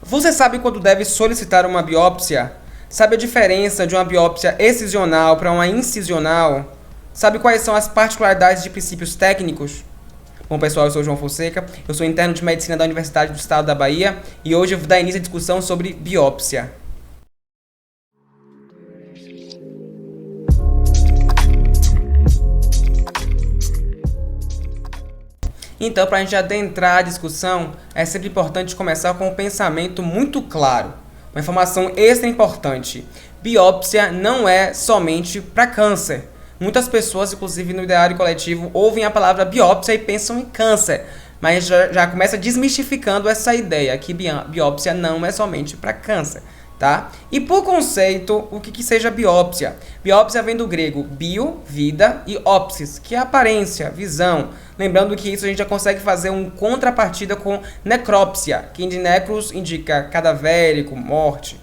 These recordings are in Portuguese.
Você sabe quando deve solicitar uma biópsia? Sabe a diferença de uma biópsia excisional para uma incisional? Sabe quais são as particularidades de princípios técnicos? Bom, pessoal, eu sou o João Fonseca, eu sou interno de Medicina da Universidade do Estado da Bahia e hoje eu vou dar início à discussão sobre biópsia. Então, para a gente adentrar a discussão, é sempre importante começar com um pensamento muito claro. Uma informação extra importante. Biópsia não é somente para câncer. Muitas pessoas, inclusive no ideário coletivo, ouvem a palavra biópsia e pensam em câncer. Mas já começa desmistificando essa ideia que biópsia não é somente para câncer. Tá? E por conceito, o que seja biópsia? Biópsia vem do grego bio, vida, e ópsis, que é aparência, visão. Lembrando que isso a gente já consegue fazer um contrapartida com necrópsia, que de necros indica cadavérico, morte.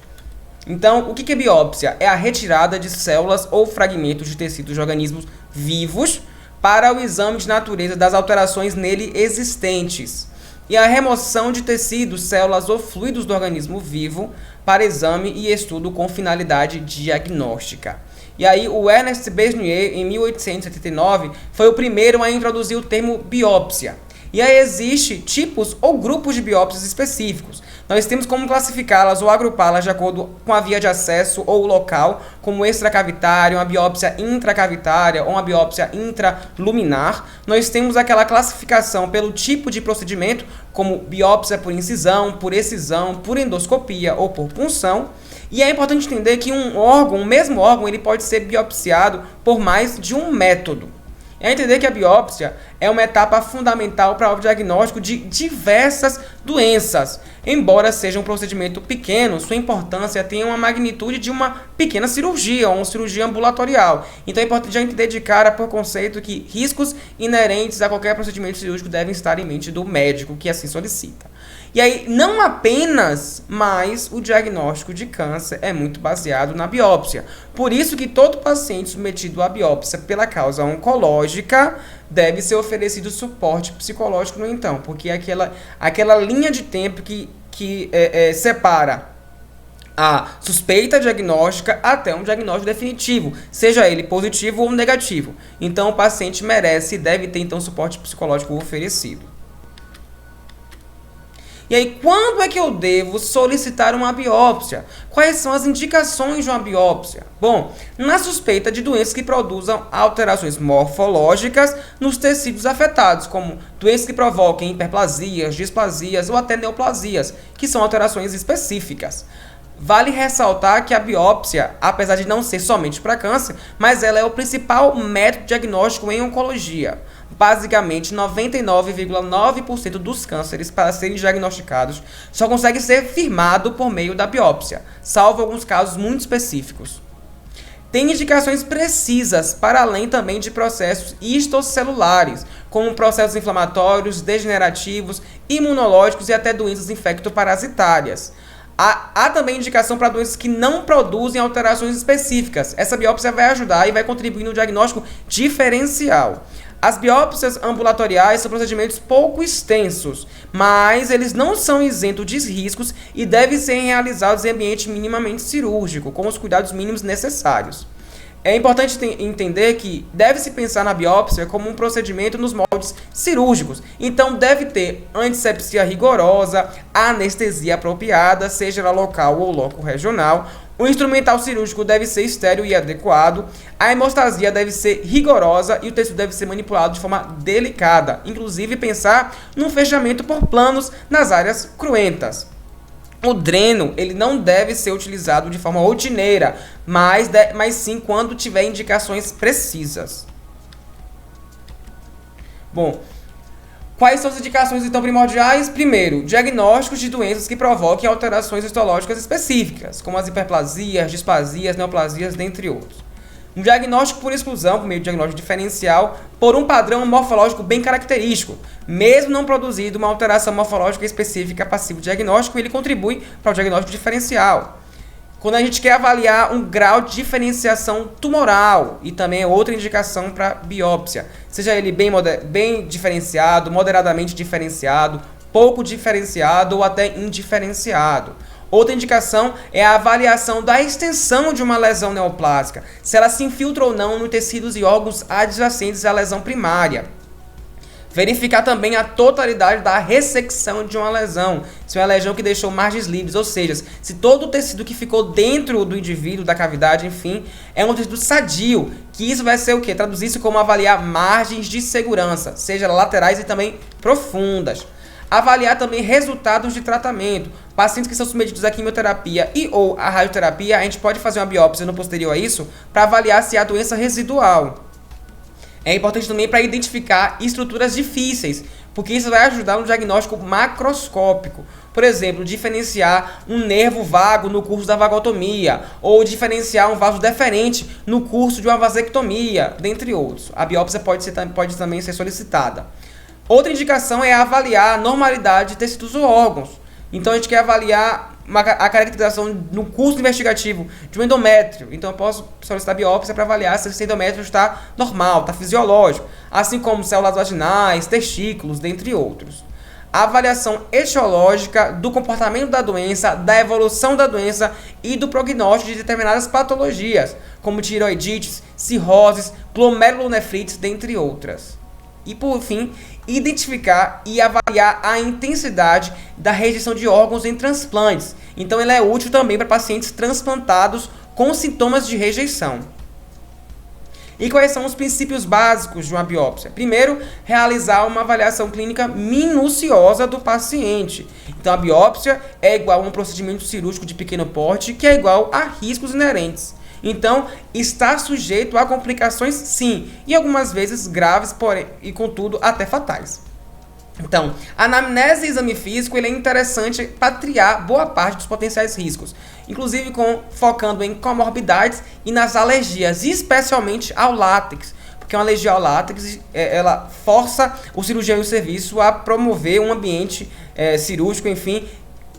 Então, o que é biópsia? É a retirada de células ou fragmentos de tecidos de organismos vivos para o exame de natureza das alterações nele existentes. E a remoção de tecidos, células ou fluidos do organismo vivo para exame e estudo com finalidade diagnóstica. E aí o Ernest Besnier, em 1879, foi o primeiro a introduzir o termo biópsia. E aí existe tipos ou grupos de biópsias específicos. Nós temos como classificá-las ou agrupá-las de acordo com a via de acesso ou local, como extracavitária, uma biópsia intracavitária ou uma biópsia intraluminar. Nós temos aquela classificação pelo tipo de procedimento, como biópsia por incisão, por excisão, por endoscopia ou por punção. E é importante entender que um mesmo órgão, ele pode ser biopsiado por mais de um método. É entender que a biópsia é uma etapa fundamental para o diagnóstico de diversas doenças. Embora seja um procedimento pequeno, sua importância tem uma magnitude de uma pequena cirurgia ou uma cirurgia ambulatorial. Então é importante já entender de cara por conceito que riscos inerentes a qualquer procedimento cirúrgico devem estar em mente do médico que assim solicita. E aí, não apenas, mas o diagnóstico de câncer é muito baseado na biópsia. Por isso que todo paciente submetido à biópsia pela causa oncológica deve ser oferecido suporte psicológico, no entanto, porque é aquela linha de tempo que separa a suspeita diagnóstica até um diagnóstico definitivo, seja ele positivo ou negativo. Então, o paciente merece e deve ter, então, suporte psicológico oferecido. E aí, quando é que eu devo solicitar uma biópsia? Quais são as indicações de uma biópsia? Bom, na suspeita de doenças que produzam alterações morfológicas nos tecidos afetados, como doenças que provoquem hiperplasias, displasias ou até neoplasias, que são alterações específicas. Vale ressaltar que a biópsia, apesar de não ser somente para câncer, mas ela é o principal método diagnóstico em oncologia. Basicamente, 99,9% dos cânceres para serem diagnosticados só consegue ser firmado por meio da biópsia, salvo alguns casos muito específicos. Tem indicações precisas para além também de processos histocelulares, como processos inflamatórios, degenerativos, imunológicos e até doenças infectoparasitárias. Há também indicação para doenças que não produzem alterações específicas. Essa biópsia vai ajudar e vai contribuir no diagnóstico diferencial. As biópsias ambulatoriais são procedimentos pouco extensos, mas eles não são isentos de riscos e devem ser realizados em ambiente minimamente cirúrgico, com os cuidados mínimos necessários. É importante entender que deve-se pensar na biópsia como um procedimento nos moldes cirúrgicos. Então, deve ter antisepsia rigorosa, anestesia apropriada, seja ela local ou loco-regional. O instrumental cirúrgico deve ser estéril e adequado. A hemostasia deve ser rigorosa e o tecido deve ser manipulado de forma delicada. Inclusive, pensar num fechamento por planos nas áreas cruentas. O dreno, ele não deve ser utilizado de forma rotineira, mas sim quando tiver indicações precisas. Bom, quais são as indicações então primordiais? Primeiro, diagnósticos de doenças que provoquem alterações histológicas específicas, como as hiperplasias, displasias, neoplasias, dentre outros. Um diagnóstico por exclusão, por meio de diagnóstico diferencial, por um padrão morfológico bem característico. Mesmo não produzido uma alteração morfológica específica passivo diagnóstico, ele contribui para o diagnóstico diferencial. Quando a gente quer avaliar um grau de diferenciação tumoral, e também é outra indicação para biópsia, seja ele bem diferenciado, moderadamente diferenciado, pouco diferenciado ou até indiferenciado. Outra indicação é a avaliação da extensão de uma lesão neoplásica, se ela se infiltra ou não nos tecidos e órgãos adjacentes à lesão primária. Verificar também a totalidade da ressecção de uma lesão, se é uma lesão que deixou margens livres, ou seja, se todo o tecido que ficou dentro do indivíduo, da cavidade, enfim, é um tecido sadio, que isso vai ser o quê? Traduzir-se como avaliar margens de segurança, seja laterais e também profundas. Avaliar também resultados de tratamento. Pacientes que são submetidos à quimioterapia e ou à radioterapia, a gente pode fazer uma biópsia no posterior a isso para avaliar se há doença residual. É importante também para identificar estruturas difíceis, porque isso vai ajudar no diagnóstico macroscópico. Por exemplo, diferenciar um nervo vago no curso da vagotomia, ou diferenciar um vaso deferente no curso de uma vasectomia, dentre outros. A biópsia pode também ser solicitada. Outra indicação é avaliar a normalidade de tecidos ou órgãos. Então a gente quer avaliar a caracterização no curso investigativo de um endométrio. Então eu posso solicitar biópsia para avaliar se esse endométrio está normal, está fisiológico, assim como células vaginais, testículos, dentre outros. A avaliação etiológica do comportamento da doença, da evolução da doença e do prognóstico de determinadas patologias, como tireoidites, cirroses, glomerulonefrites, dentre outras. E por fim, identificar e avaliar a intensidade da rejeição de órgãos em transplantes. Então ela é útil também para pacientes transplantados com sintomas de rejeição. E quais são os princípios básicos de uma biópsia? Primeiro, realizar uma avaliação clínica minuciosa do paciente. Então a biópsia é igual a um procedimento cirúrgico de pequeno porte, que é igual a riscos inerentes. Então, está sujeito a complicações, sim, e algumas vezes graves, porém, e contudo, até fatais. Então, a anamnese e exame físico ele é interessante para triar boa parte dos potenciais riscos, inclusive focando em comorbidades e nas alergias, especialmente ao látex, porque uma alergia ao látex ela força o cirurgião e o serviço a promover um ambiente cirúrgico, enfim,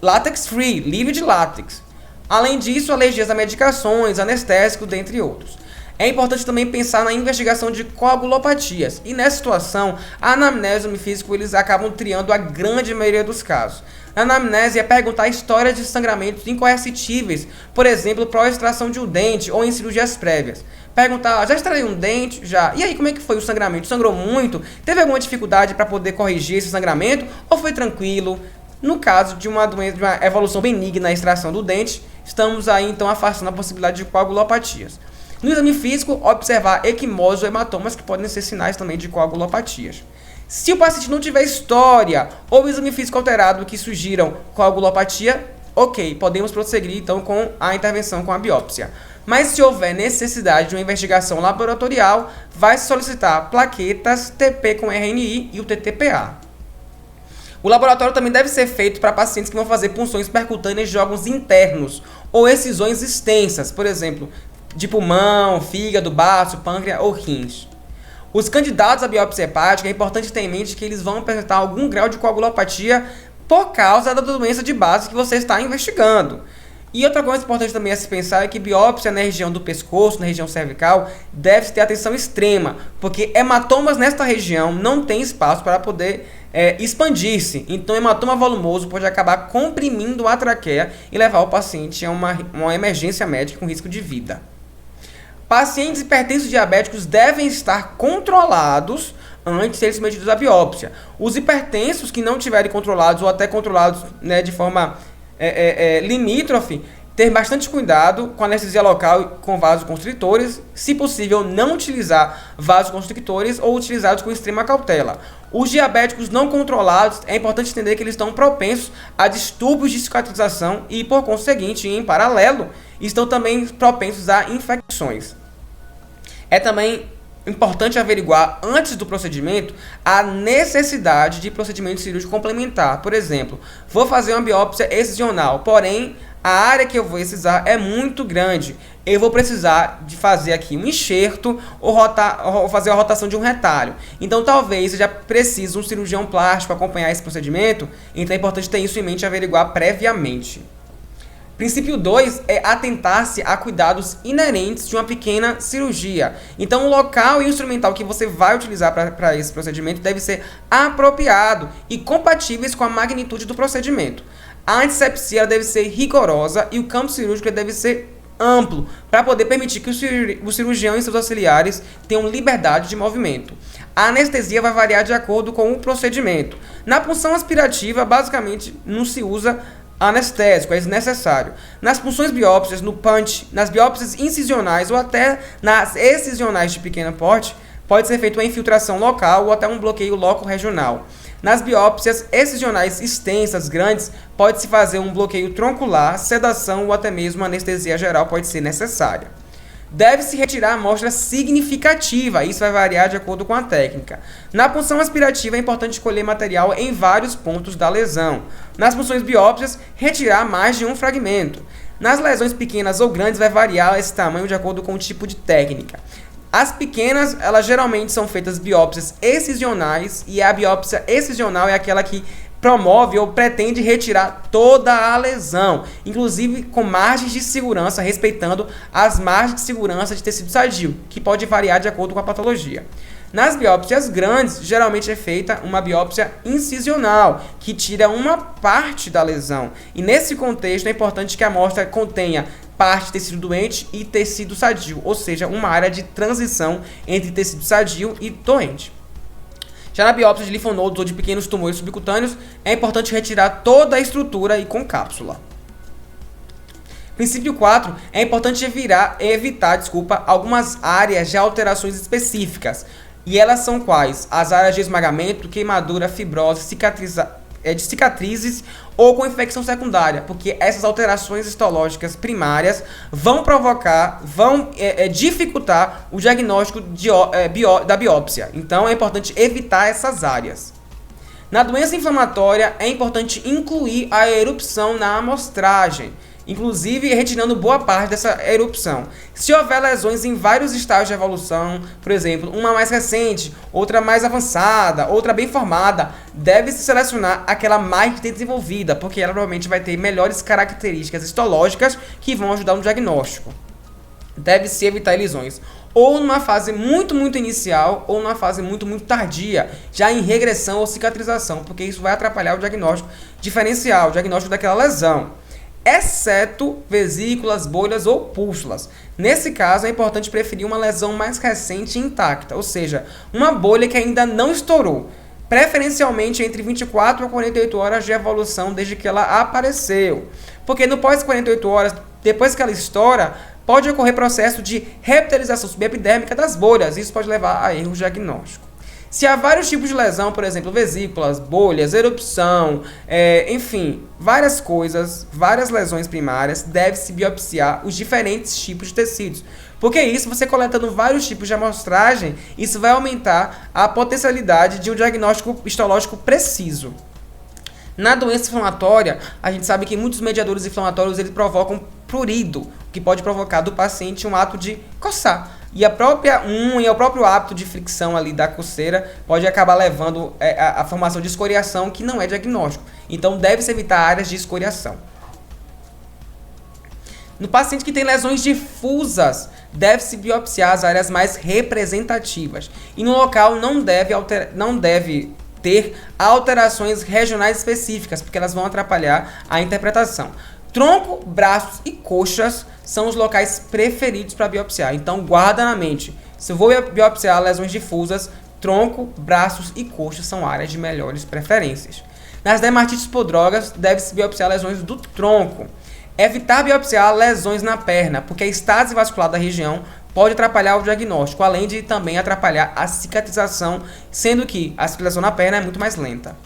látex free, livre de látex. Além disso, alergias a medicações, anestésicos, dentre outros. É importante também pensar na investigação de coagulopatias. E nessa situação, a anamnese e o exame físico eles acabam triando a grande maioria dos casos. A anamnese é perguntar histórias de sangramentos incoercitíveis, por exemplo, pró-extração de um dente ou em cirurgias prévias. Perguntar, já extraiu um dente? Já. E aí, como é que foi o sangramento? Sangrou muito? Teve alguma dificuldade para poder corrigir esse sangramento? Ou foi tranquilo? No caso de uma doença, de uma evolução benigna na extração do dente, estamos aí então afastando a possibilidade de coagulopatias. No exame físico, observar equimoses ou hematomas que podem ser sinais também de coagulopatias. Se o paciente não tiver história ou exame físico alterado que sugiram coagulopatia, ok, podemos prosseguir então com a intervenção com a biópsia. Mas se houver necessidade de uma investigação laboratorial, vai se solicitar plaquetas, TP com RNI e o TTPA. O laboratório também deve ser feito para pacientes que vão fazer punções percutâneas de órgãos internos ou excisões extensas, por exemplo, de pulmão, fígado, baço, pâncreas ou rins. Os candidatos à biópsia hepática, é importante ter em mente que eles vão apresentar algum grau de coagulopatia por causa da doença de base que você está investigando. E outra coisa importante também a se pensar é que biópsia na região do pescoço, na região cervical, deve ter atenção extrema, porque hematomas nesta região não têm espaço para poder expandir-se. Então, hematoma volumoso pode acabar comprimindo a traqueia e levar o paciente a uma emergência médica com risco de vida. Pacientes hipertensos diabéticos devem estar controlados antes de serem submetidos à biópsia. Os hipertensos que não estiverem controlados ou até controlados de forma limítrofe, ter bastante cuidado com anestesia local e com vasoconstritores, se possível não utilizar vasoconstrictores ou utilizados com extrema cautela. Os diabéticos não controlados, é importante entender que eles estão propensos a distúrbios de cicatrização e, por conseguinte, em paralelo, estão também propensos a infecções. É também importante averiguar, antes do procedimento, a necessidade de procedimento cirúrgico complementar. Por exemplo, vou fazer uma biópsia excisional, porém, a área que eu vou excisar é muito grande. Eu vou precisar de fazer aqui um enxerto ou fazer a rotação de um retalho. Então, talvez seja preciso um cirurgião plástico acompanhar esse procedimento. Então, é importante ter isso em mente e averiguar previamente. Princípio 2 é atentar-se a cuidados inerentes de uma pequena cirurgia. Então, o local e o instrumental que você vai utilizar para esse procedimento deve ser apropriado e compatíveis com a magnitude do procedimento. A antisepsia deve ser rigorosa e o campo cirúrgico deve ser amplo, para poder permitir que o cirurgião e seus auxiliares tenham liberdade de movimento. A anestesia vai variar de acordo com o procedimento. Na punção aspirativa, basicamente, não se usa anestésico, é desnecessário. Nas punções biópsias, no punch, nas biópsias incisionais ou até nas excisionais de pequeno porte, pode ser feita uma infiltração local ou até um bloqueio loco-regional. Nas biópsias excisionais extensas, grandes, pode-se fazer um bloqueio troncular, sedação ou até mesmo anestesia geral pode ser necessária. Deve-se retirar a amostra significativa, isso vai variar de acordo com a técnica. Na punção aspirativa é importante escolher material em vários pontos da lesão. Nas punções biópsias, retirar mais de um fragmento. Nas lesões pequenas ou grandes vai variar esse tamanho de acordo com o tipo de técnica. As pequenas, elas geralmente são feitas biópsias excisionais, e a biópsia excisional é aquela que promove ou pretende retirar toda a lesão, inclusive com margens de segurança, respeitando as margens de segurança de tecido sadio, que pode variar de acordo com a patologia. Nas biópsias grandes, geralmente é feita uma biópsia incisional, que tira uma parte da lesão. E nesse contexto é importante que a amostra contenha parte de tecido doente e tecido sadio, ou seja, uma área de transição entre tecido sadio e doente. Já na biópsia de linfonodos ou de pequenos tumores subcutâneos, é importante retirar toda a estrutura e com cápsula. Princípio 4, é importante evitar algumas áreas de alterações específicas. E elas são quais? As áreas de esmagamento, queimadura, fibrose, cicatrizes ou com infecção secundária, porque essas alterações histológicas primárias vão dificultar o diagnóstico da biópsia. Então é importante evitar essas áreas. Na doença inflamatória é importante incluir a erupção na amostragem, inclusive retirando boa parte dessa erupção. Se houver lesões em vários estágios de evolução, por exemplo, uma mais recente, outra mais avançada, outra bem formada, deve-se selecionar aquela mais desenvolvida, porque ela provavelmente vai ter melhores características histológicas que vão ajudar no diagnóstico. Deve-se evitar lesões ou numa fase muito inicial ou numa fase muito tardia, já em regressão ou cicatrização, porque isso vai atrapalhar o diagnóstico diferencial, o diagnóstico daquela lesão, exceto vesículas, bolhas ou pústulas. Nesse caso, é importante preferir uma lesão mais recente e intacta, ou seja, uma bolha que ainda não estourou, preferencialmente entre 24 a 48 horas de evolução desde que ela apareceu. Porque no pós 48 horas, depois que ela estoura, pode ocorrer processo de revitalização subepidérmica das bolhas, isso pode levar a erros diagnósticos. Se há vários tipos de lesão, por exemplo, vesículas, bolhas, erupção, enfim, várias coisas, várias lesões primárias, deve-se biopsiar os diferentes tipos de tecidos. Porque isso, você coletando vários tipos de amostragem, isso vai aumentar a potencialidade de um diagnóstico histológico preciso. Na doença inflamatória, a gente sabe que muitos mediadores inflamatórios eles provocam prurido, que pode provocar do paciente um ato de coçar. E a própria unha, o próprio hábito de fricção ali da coceira pode acabar levando a formação de escoriação, que não é diagnóstico. Então, deve-se evitar áreas de escoriação. No paciente que tem lesões difusas, deve-se biopsiar as áreas mais representativas. E no local não deve ter alterações regionais específicas, porque elas vão atrapalhar a interpretação. Tronco, braços e coxas são os locais preferidos para biopsiar. Então, guarda na mente. Se eu vou biopsiar lesões difusas, tronco, braços e coxas são áreas de melhores preferências. Nas dermatites por drogas, deve-se biopsiar lesões do tronco. Evitar biopsiar lesões na perna, porque a estase vascular da região pode atrapalhar o diagnóstico, além de também atrapalhar a cicatrização, sendo que a cicatrização na perna é muito mais lenta.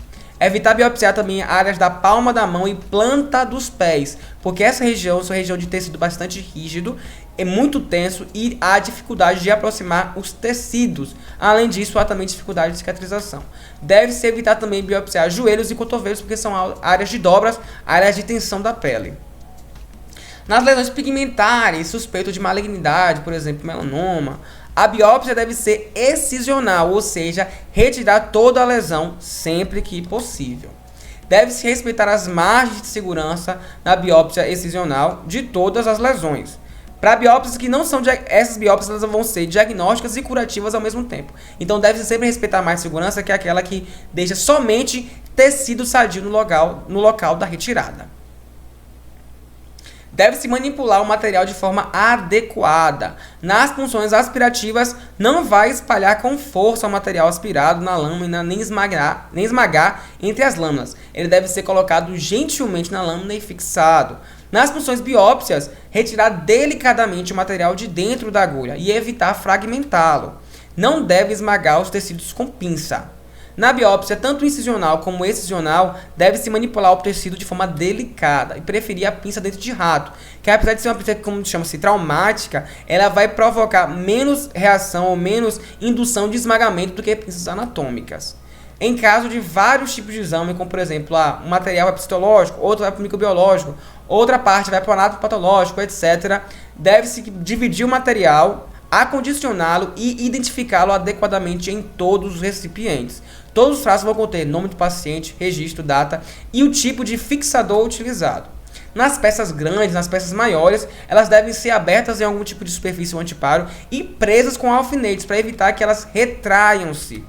Evitar biopsiar também áreas da palma da mão e planta dos pés, porque essa região é uma região de tecido bastante rígido, é muito tenso e há dificuldade de aproximar os tecidos. Além disso, há também dificuldade de cicatrização. Deve-se evitar também biopsiar joelhos e cotovelos, porque são áreas de dobras, áreas de tensão da pele. Nas lesões pigmentares, suspeito de malignidade, por exemplo, melanoma, a biópsia deve ser excisional, ou seja, retirar toda a lesão sempre que possível. Deve-se respeitar as margens de segurança na biópsia excisional de todas as lesões. Para biópsias que não são, essas biópsias elas vão ser diagnósticas e curativas ao mesmo tempo. Então deve-se sempre respeitar mais segurança, que é aquela que deixa somente tecido sadio no local da retirada. Deve-se manipular o material de forma adequada. Nas punções aspirativas, não vai espalhar com força o material aspirado na lâmina, nem esmagar entre as lâminas. Ele deve ser colocado gentilmente na lâmina e fixado. Nas punções biópsias, retirar delicadamente o material de dentro da agulha e evitar fragmentá-lo. Não deve esmagar os tecidos com pinça. Na biópsia, tanto incisional como excisional, deve-se manipular o tecido de forma delicada e preferir a pinça dente de rato, que apesar de ser uma pinça, como chama-se, traumática, ela vai provocar menos reação ou menos indução de esmagamento do que pinças anatômicas. Em caso de vários tipos de exame, como por exemplo, um material vai para o citológico, outro vai para o microbiológico, outra parte vai para o anatopatológico, etc., deve-se dividir o material, acondicioná-lo e identificá-lo adequadamente em todos os recipientes. Todos os traços vão conter nome do paciente, registro, data e o tipo de fixador utilizado. Nas peças grandes, nas peças maiores, elas devem ser abertas em algum tipo de superfície ou anteparo e presas com alfinetes para evitar que elas retraiam-se.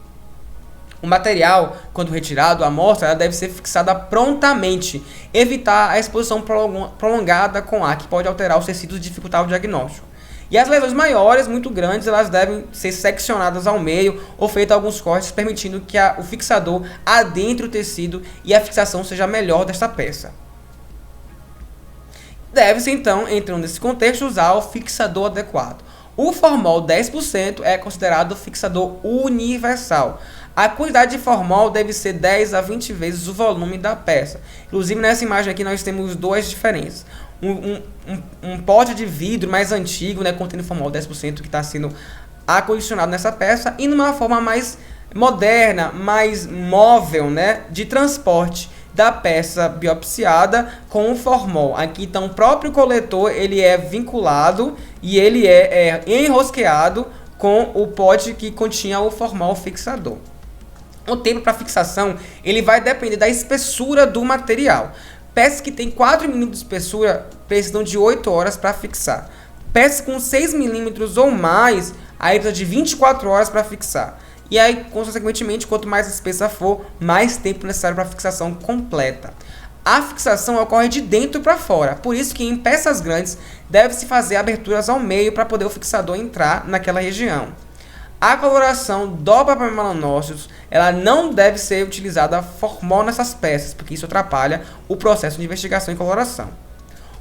O material, quando retirado, a amostra ela deve ser fixada prontamente, evitar a exposição prolongada com ar, que pode alterar os tecidos e dificultar o diagnóstico. E as lesões maiores, muito grandes, elas devem ser seccionadas ao meio ou feitos alguns cortes, permitindo que o fixador adentre o tecido e a fixação seja melhor desta peça. Deve-se, então, entrando nesse contexto, usar o fixador adequado. O formol 10% é considerado o fixador universal. A quantidade de formol deve ser 10 a 20 vezes o volume da peça. Inclusive, nessa imagem aqui, nós temos duas diferenças. Um pote de vidro mais antigo, né, contendo formol 10%, que está sendo acondicionado nessa peça, e numa forma mais moderna, mais móvel, né, de transporte da peça biopsiada com o formol. Aqui, então, o próprio coletor ele é vinculado e ele é enrosqueado com o pote que continha o formol fixador. O tempo para fixação ele vai depender da espessura do material. Peças que têm 4 mm de espessura precisam de 8 horas para fixar. Peças com 6 mm ou mais, aí precisa de 24 horas para fixar. E aí, consequentemente, quanto mais espessa for, mais tempo necessário para a fixação completa. A fixação ocorre de dentro para fora, por isso que em peças grandes deve-se fazer aberturas ao meio para poder o fixador entrar naquela região. A coloração do papilomelanócitos, ela não deve ser utilizada formal nessas peças, porque isso atrapalha o processo de investigação e coloração.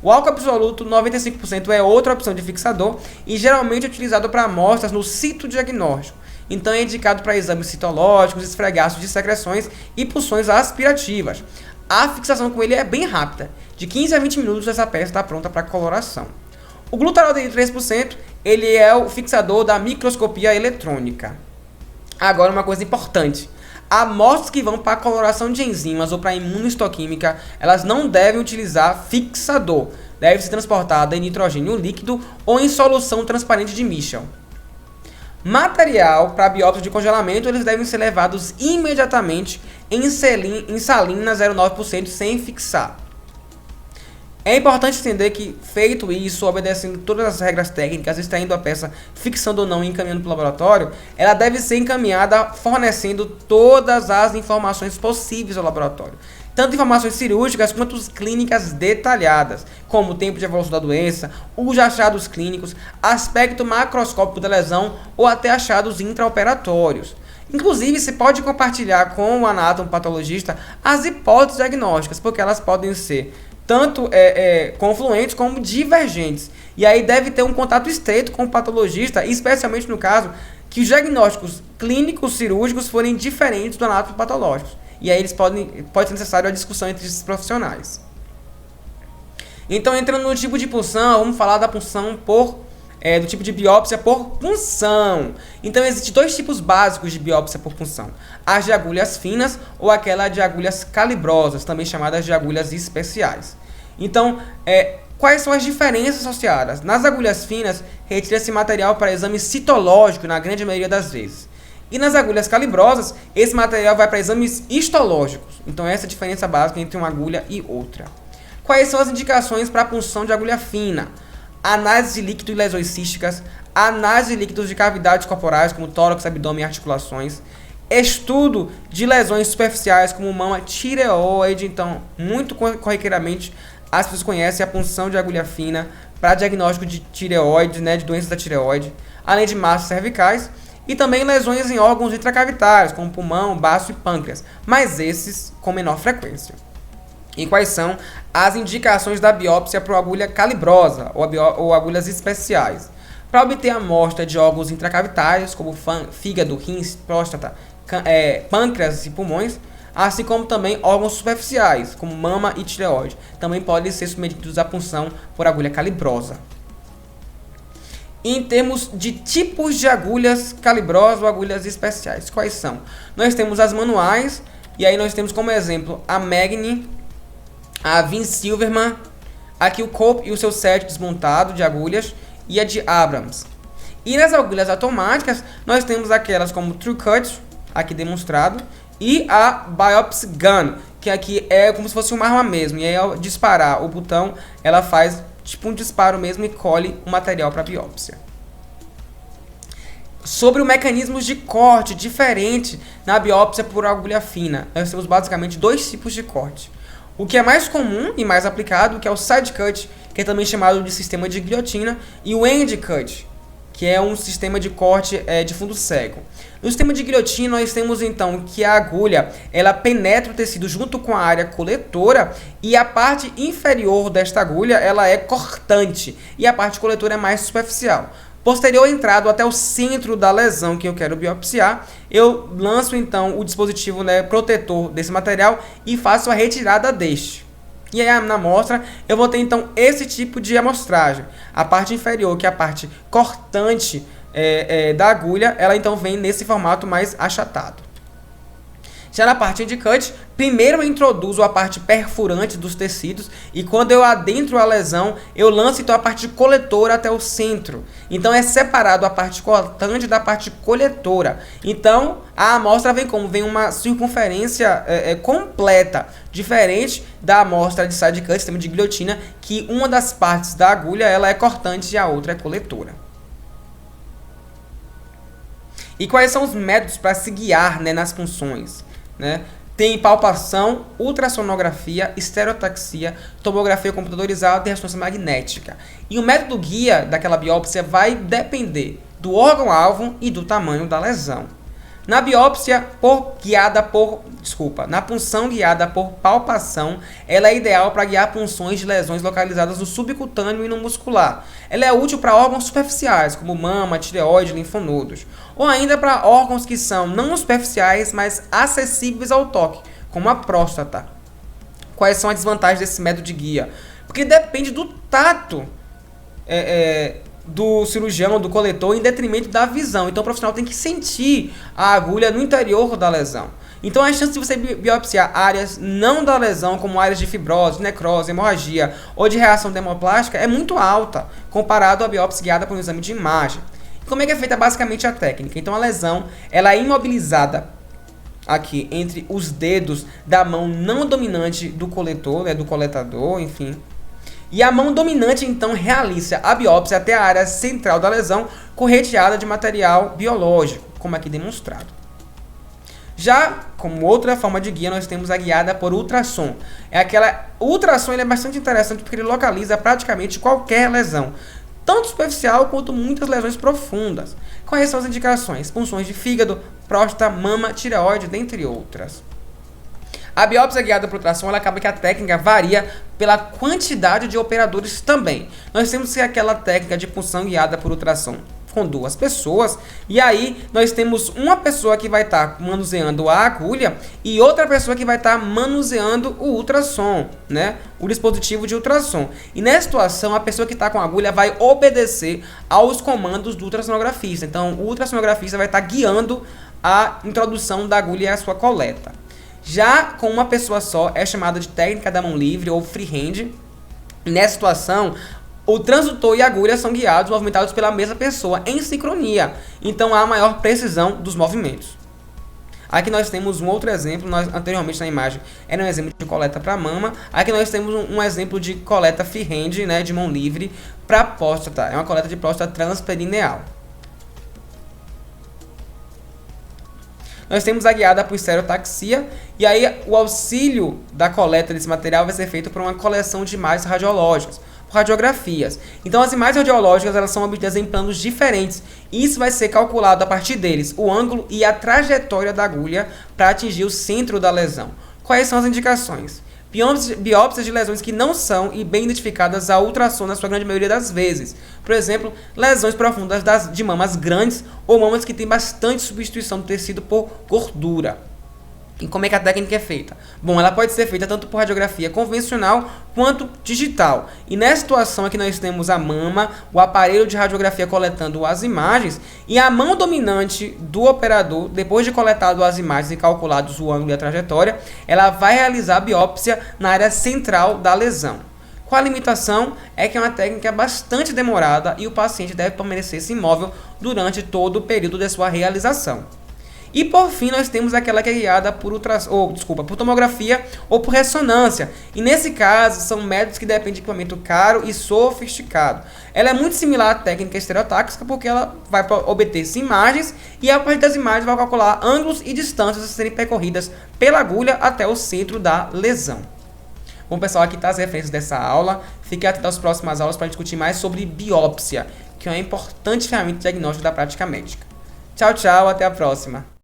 O álcool absoluto 95% é outra opção de fixador e geralmente é utilizado para amostras no citodiagnóstico. Então é indicado para exames citológicos, esfregaços de secreções e punções aspirativas. A fixação com ele é bem rápida, de 15 a 20 minutos essa peça está pronta para coloração. O glutaraldeído 3%, ele é o fixador da microscopia eletrônica. Agora uma coisa importante, amostras que vão para a coloração de enzimas ou para a imunohistoquímica, elas não devem utilizar fixador, deve ser transportada em nitrogênio líquido ou em solução transparente de Michel. Material para biópsia de congelamento, eles devem ser levados imediatamente em salina 0,9% sem fixar. É importante entender que, feito isso, obedecendo todas as regras técnicas, extraindo a peça, fixando ou não e encaminhando para o laboratório, ela deve ser encaminhada fornecendo todas as informações possíveis ao laboratório. Tanto informações cirúrgicas quanto clínicas detalhadas, como o tempo de evolução da doença, os achados clínicos, aspecto macroscópico da lesão ou até achados intraoperatórios. Inclusive, se pode compartilhar com o anátomo patologista as hipóteses diagnósticas, porque elas podem ser tanto confluentes como divergentes. E aí deve ter um contato estreito com o patologista, especialmente no caso que os diagnósticos clínicos cirúrgicos forem diferentes do anátomo patológico. E aí pode ser necessário a discussão entre esses profissionais. Então, entrando no tipo de punção, vamos falar da punção do tipo de biópsia por punção. Então, existem dois tipos básicos de biópsia por punção. As de agulhas finas ou aquela de agulhas calibrosas, também chamadas de agulhas especiais. Então, quais são as diferenças associadas? Nas agulhas finas, retira-se material para exame citológico na grande maioria das vezes. E nas agulhas calibrosas, esse material vai para exames histológicos. Então essa é a diferença básica entre uma agulha e outra. Quais são as indicações para a punção de agulha fina? Análise de líquido e lesões císticas, análise de líquidos de cavidades corporais, como tórax, abdômen e articulações, estudo de lesões superficiais, como mama, tireoide. Então, muito corriqueiramente, as pessoas conhecem a punção de agulha fina para diagnóstico de tireoide, né, de doenças da tireoide, além de massas cervicais, e também lesões em órgãos intracavitários, como pulmão, baço e pâncreas, mas esses com menor frequência. E quais são as indicações da biópsia para agulha calibrosa ou agulhas especiais? Para obter a amostra de órgãos intracavitários, como fígado, rins, próstata, pâncreas e pulmões, assim como também órgãos superficiais, como mama e tireoide, também podem ser submetidos à punção por agulha calibrosa. Em termos de tipos de agulhas calibrosas ou agulhas especiais, quais são? Nós temos as manuais, e aí nós temos como exemplo a Magni, a Vince Silverman, aqui o Cope e o seu set desmontado de agulhas, e a de Abrams. E nas agulhas automáticas, nós temos aquelas como True Cut, aqui demonstrado, e a Biopsy Gun, que aqui é como se fosse uma arma mesmo, e aí ao disparar o botão, ela faz tipo um disparo mesmo e colhe o material para biópsia. Sobre o mecanismo de corte diferente na biópsia por agulha fina, nós temos basicamente dois tipos de corte. O que é mais comum e mais aplicado, que é o side cut, que é também chamado de sistema de guilhotina, e o end cut, que é um sistema de corte de fundo cego. No sistema de guilhotina, nós temos então que a agulha ela penetra o tecido junto com a área coletora, e a parte inferior desta agulha ela é cortante e a parte coletora é mais superficial. Posterior entrado até o centro da lesão que eu quero biopsiar, eu lanço então o dispositivo, né, protetor desse material e faço a retirada deste. E aí na amostra eu vou ter então esse tipo de amostragem. A parte inferior, que é a parte cortante da agulha, ela então vem nesse formato mais achatado. Já na parte end cut, primeiro eu introduzo a parte perfurante dos tecidos, e quando eu adentro a lesão, eu lanço então a parte coletora até o centro. Então é separado a parte cortante da parte coletora. Então a amostra vem como? Vem uma circunferência completa, diferente da amostra de side cut, sistema de guilhotina, que uma das partes da agulha ela é cortante e a outra é coletora. E quais são os métodos para se guiar, né, nas punções? Né? Tem palpação, ultrassonografia, estereotaxia, tomografia computadorizada e ressonância magnética. E o método guia daquela biópsia vai depender do órgão-alvo e do tamanho da lesão. Na biópsia na punção guiada por palpação, ela é ideal para guiar punções de lesões localizadas no subcutâneo e no muscular. Ela é útil para órgãos superficiais, como mama, tireoide, linfonodos, ou ainda para órgãos que são não superficiais, mas acessíveis ao toque, como a próstata. Quais são as desvantagens desse método de guia? Porque depende do tato do cirurgião, do coletor, em detrimento da visão. Então o profissional tem que sentir a agulha no interior da lesão. Então a chance de você biopsiar áreas não da lesão, como áreas de fibrose, necrose, hemorragia ou de reação dermoplástica, é muito alta, comparado à biópsia guiada por um exame de imagem. E como é que é feita basicamente a técnica? Então a lesão ela é imobilizada aqui entre os dedos da mão não dominante do coletor, né, do coletador, enfim. E a mão dominante, então, realiza a biópsia até a área central da lesão com retirada de material biológico, como aqui demonstrado. Já, como outra forma de guia, nós temos a guiada por ultrassom. O ultrassom ele é bastante interessante porque ele localiza praticamente qualquer lesão, tanto superficial quanto muitas lesões profundas. Quais são as indicações? Punções de fígado, próstata, mama, tireoide, dentre outras. A biópsia guiada por ultrassom, ela acaba que a técnica varia pela quantidade de operadores também. Nós temos aquela técnica de punção guiada por ultrassom com 2 pessoas, e aí nós temos uma pessoa que vai estar manuseando a agulha e outra pessoa que vai estar manuseando o ultrassom, né? O dispositivo de ultrassom. E nessa situação, a pessoa que está com a agulha vai obedecer aos comandos do ultrassonografista. Então, o ultrassonografista vai estar guiando a introdução da agulha e a sua coleta. Já com uma pessoa só, é chamada de técnica da mão livre ou freehand. Nessa situação, O transdutor e a agulha são guiados, movimentados pela mesma pessoa, em sincronia. Então há maior precisão dos movimentos. Aqui nós temos um outro exemplo, anteriormente na imagem era um exemplo de coleta para mama. Aqui nós temos um exemplo de coleta freehand, né, de mão livre, para próstata. É uma coleta de próstata transperineal. Nós temos a guiada por estereotaxia, e aí o auxílio da coleta desse material vai ser feito por uma coleção de imagens radiológicas, por radiografias. Então as imagens radiológicas elas são obtidas em planos diferentes, e isso vai ser calculado a partir deles, o ângulo e a trajetória da agulha para atingir o centro da lesão. Quais são as indicações? Biópsias de lesões que não são e bem identificadas a ultrassom na sua grande maioria das vezes. Por exemplo, lesões profundas de mamas grandes ou mamas que têm bastante substituição do tecido por gordura. E como é que a técnica é feita? Bom, ela pode ser feita tanto por radiografia convencional quanto digital. E nessa situação aqui nós temos a mama, o aparelho de radiografia coletando as imagens e a mão dominante do operador, depois de coletado as imagens e calculados o ângulo e a trajetória, ela vai realizar a biópsia na área central da lesão. Qual a limitação? É que é uma técnica bastante demorada e o paciente deve permanecer imóvel durante todo o período de sua realização. E por fim nós temos aquela que é guiada por por tomografia ou por ressonância. E nesse caso são métodos que dependem de equipamento caro e sofisticado. Ela é muito similar à técnica estereotáxica porque ela vai obter-se imagens e a partir das imagens vai calcular ângulos e distâncias a serem percorridas pela agulha até o centro da lesão. Bom pessoal, aqui está as referências dessa aula. Fique atento às próximas aulas para discutir mais sobre biópsia, que é uma importante ferramenta de diagnóstico da prática médica. Tchau, tchau, até a próxima.